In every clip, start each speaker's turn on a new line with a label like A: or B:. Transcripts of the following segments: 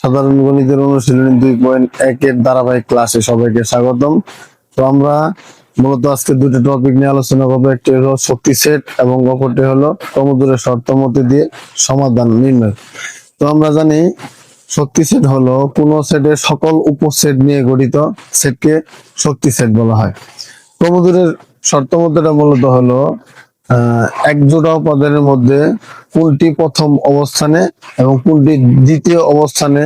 A: সাধারণ গণিতের অনুশীলনী 2.1 এর ধারাবাহিক ক্লাসে সবাইকে স্বাগতম। তো আমরা মূলত আজকে দুটো টপিক নিয়ে আলোচনা করবো। একটি হলো শক্তি সেট এবং অপরটি হলো ক্রমজোড়ের শর্তমতি দিয়ে সমাধান নির্ণয়। তো আমরা জানি শক্তি সেট হলো কোন সেটের সকল উপসেট নিয়ে গঠিত সেটকে শক্তি সেট বলা হয়। ক্রমজোড়ের শর্তমতিটা মূলত হলো এক জোড়া উপাদানের মধ্যে কোনটি প্রথম অবস্থানে এবং কোনটি দ্বিতীয় অবস্থানে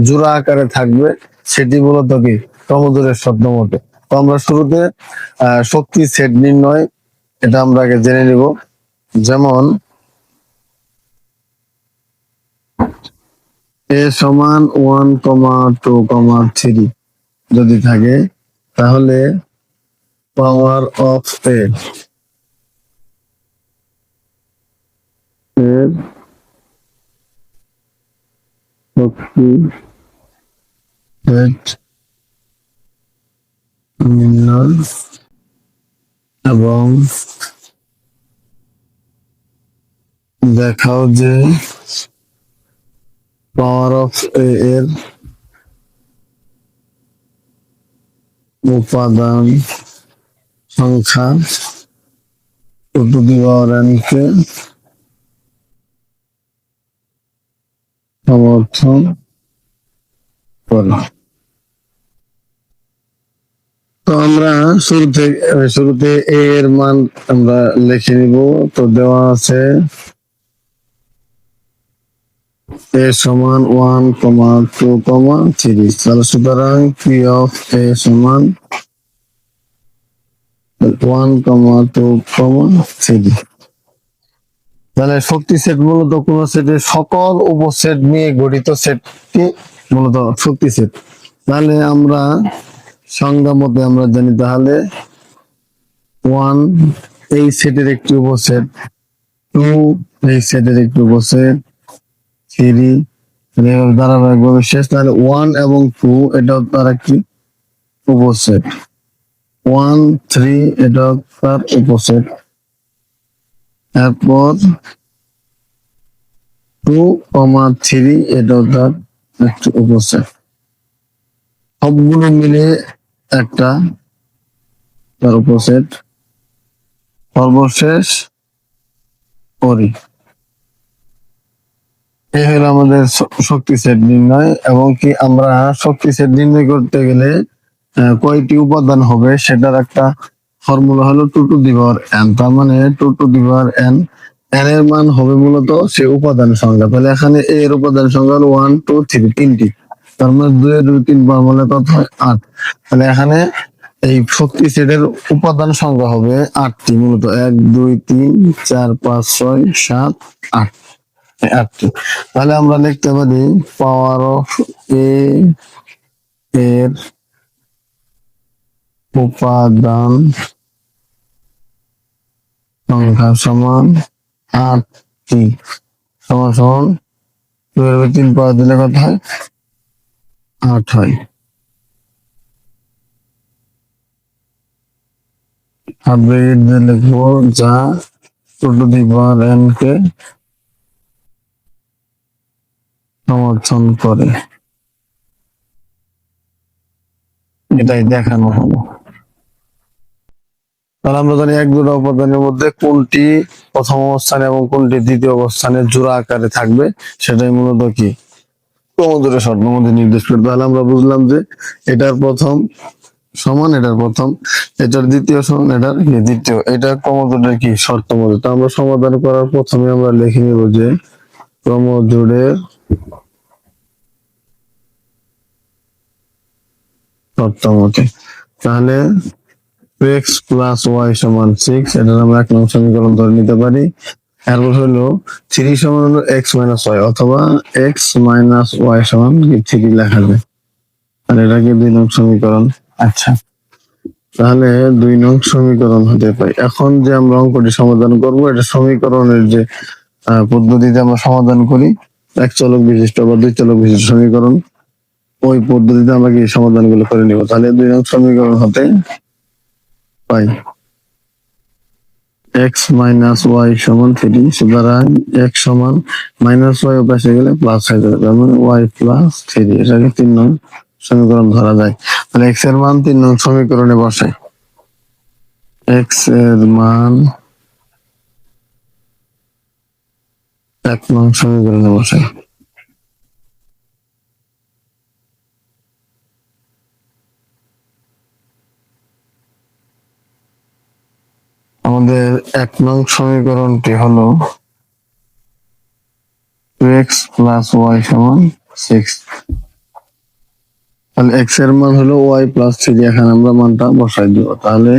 A: জোড়া আকারে থাকবে সেটি মূলত কি ক্রমজোড়ের শর্তমতি। তো আমরা শুরুতে শক্তি সেট নির্ণয় এটা আমরা আগে জেনে নিব। যেমন a সমান 1,2,3 যদি থাকে তাহলে পাওয়ার অফ a এর শক্তি সেট নির্ণয় এবং দেখাও যে পাওয়ার অফ a এর উপাদান সংখ্যা two to the power n কে সমর্থন করে। তো আমরা শুরুতে a এর মান আমরা লিখে নিব। তো দেওয়া আছে a সমান 1,2,3। তাহলে সুতরাং p অফ a সমান 1,2,3। তাহলে শক্তি সেট মূলত কোন সেটের সকল উপসেট নিয়ে গঠিত সেটকে মূলত শক্তি সেট। তাহলে আমরা সংজ্ঞা মতে আমরা জানি তাহলে 1 এই সেটের একটি উপসেট, 2 এই সেটের একটি উপসেট, 3 ধারাবাহিকভাবে শেষ। তাহলে 1 এবং 2 এটাও তার একটি উপসেট, 1, 3 এটাও তার উপসেট। এরপর 2,3 এটাও তার একটি উপসেট। সবগুলো মিলে একটা তার উপসেট। সর্বশেষ করি এই হলো আমাদের শক্তি সেট নির্ণয়। এবং কি আমরা শক্তি সেট নির্ণয় করতে গেলে কয়টি উপাদান হবে সেটার একটা ফর্মুলা হলো two to the power n। তার মানে two to the power n, n এর মান হবে মূলত সে উপাদান সংখ্যা। তাহলে এখানে a এর উপাদান সংখ্যা হলো 1, 2, 3 তিনটি। তার মানে 2 এর 3 বার বলে কত হয় 8। তাহলে এখানে এই শক্তি সেটের উপাদান সংখ্যা হবে 8টি, মূলত 1, 2, 3, 4, 5, 6, 7, 8, 8টি। তাহলে আমরা লিখতে পারি পাওয়ার অফ a এর উপাদান সংখ্যা সমান 8টি, সমান সমান 2 এর 3 পাওয়ার দিলে কত হয় 8 হয়। হাফ ব্র্যাকেট দিয়ে লিখবো যা two to the power n কে সমর্থন করে, এটাই দেখানো হলো। তাহলে আমরা জানি এক জোড়া উপাদানের মধ্যে কোনটি প্রথম অবস্থানে এবং কোনটি দ্বিতীয় অবস্থানে জোড়া আকারে থাকবে সেটাই মূলত কি ক্রমজোড়ের শর্তমতি নির্দেশ করে। তাহলে আমরা বুঝলাম যে এটার প্রথম সমান এটার প্রথম, এটার দ্বিতীয় সমান এটার দ্বিতীয়, এটা ক্রমজোড়ের কি শর্তমতি। তো আমরা সমাধান করার প্রথমে আমরা লিখে নিব যে ক্রমজোড়ের শর্তমতি। তাহলে x প্লাস y সমান 6, এটা আমরা 1 নং সমীকরণ ধরে নিতে পারি। এরপর হলো 3 সমান হলো x মাইনাস y, অথবা x মাইনাস y সমান 3 লেখা যায়। আর এটা কি 2 নং সমীকরণ। আচ্ছা, তাহলে 2 নং সমীকরণ হতে পাই। এখন যে আমরা অঙ্কটি সমাধান করব এটা সমীকরণের যে পদ্ধতিতে আমরা সমাধান করি, এক চলক বিশিষ্ট বা 2 চলক বিশিষ্ট সমীকরণ, ওই পদ্ধতিতে আমরা কি সমাধানগুলো করে নিব। তাহলে 2 নং সমীকরণ হতে পাই এক্স মাইনাস ওয়াই সমান 3, সুতরাং এক্স সমান মাইনাস ওয়াই পাশে গেলে প্লাস হয়ে যাবে, তার মানে ওয়াই প্লাস 3, এটাকে 3 নং সমীকরণ ধরা যায়। তাহলে এক্স এর মান 3 নং সমীকরণে বসাই। এক্স এর মান 1 নং সমীকরণে বসাই। আমাদের 1 নং সমীকরণটি হলো 2x প্লাস ওয়াই সমান 6। তাহলে x এর মান হলো y প্লাস 3, এখানে আমরা মানটা বসাই দিব। তাহলে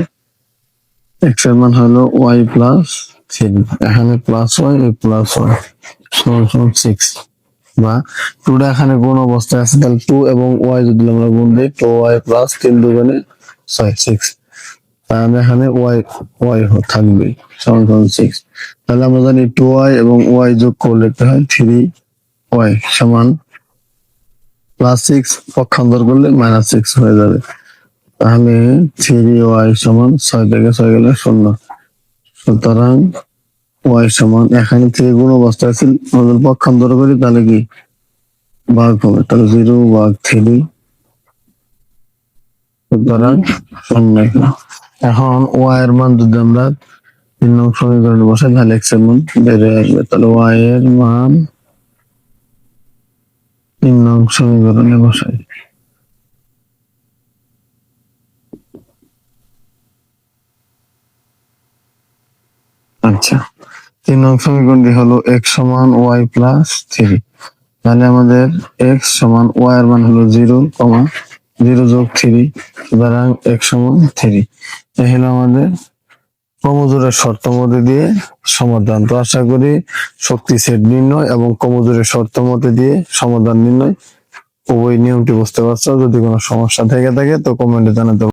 A: x এর মান হলো y প্লাস 3, এখানে প্লাস y প্লাস y সমান সমান 6, বা 2টা এখানে গুণ অবস্থায় আছে, তাহলে 2 এবং y যদি আমরা গুণ দিই 2y প্লাস 3 দুগুণে 6, তাহলে এখানে y থাকবে সমান সমান 6। তাহলে আমরা জানি 2y এবং y যোগ করলে হয় 3y সমান প্লাস 6, পক্ষান্তর করলে মাইনাস 6 হয়ে যাবে। তাহলে 3y সমান 6 থেকে 6 গেলে 0, সুতরাং y সমান এখানে 3 গুণ অবস্থায় আছে, আমাদের পক্ষান্তর করি তাহলে কি ভাগ হবে, তাহলে 0 ভাগ 3, সুতরাং 0। এখন y এর মান যদি আমরা 3 নং সমীকরণে বসাই তাহলে x এর মান বের হয়ে আসবে। তাহলে y এর মান 3 নং সমীকরণে বসাই। আচ্ছা, 3 নং সমীকরণটি হলো x সমান y প্লাস 3। তাহলে আমাদের x সমান y এর মান হলো 0, 0 যোগ 3, সুতরাং x সমান 3। এই হলো আমাদের ক্রমজোড়ের শর্ত মধ্যে দিয়ে সমাধান। তো আশা করি শক্তি সেট নির্ণয় এবং ক্রমজোড়ের শর্ত মধ্যে দিয়ে সমাধান নির্ণয় উভয় নিয়মটি বুঝতে পারছো। যদি কোনো সমস্যা থেকে থাকে তো কমেন্টে জানাতে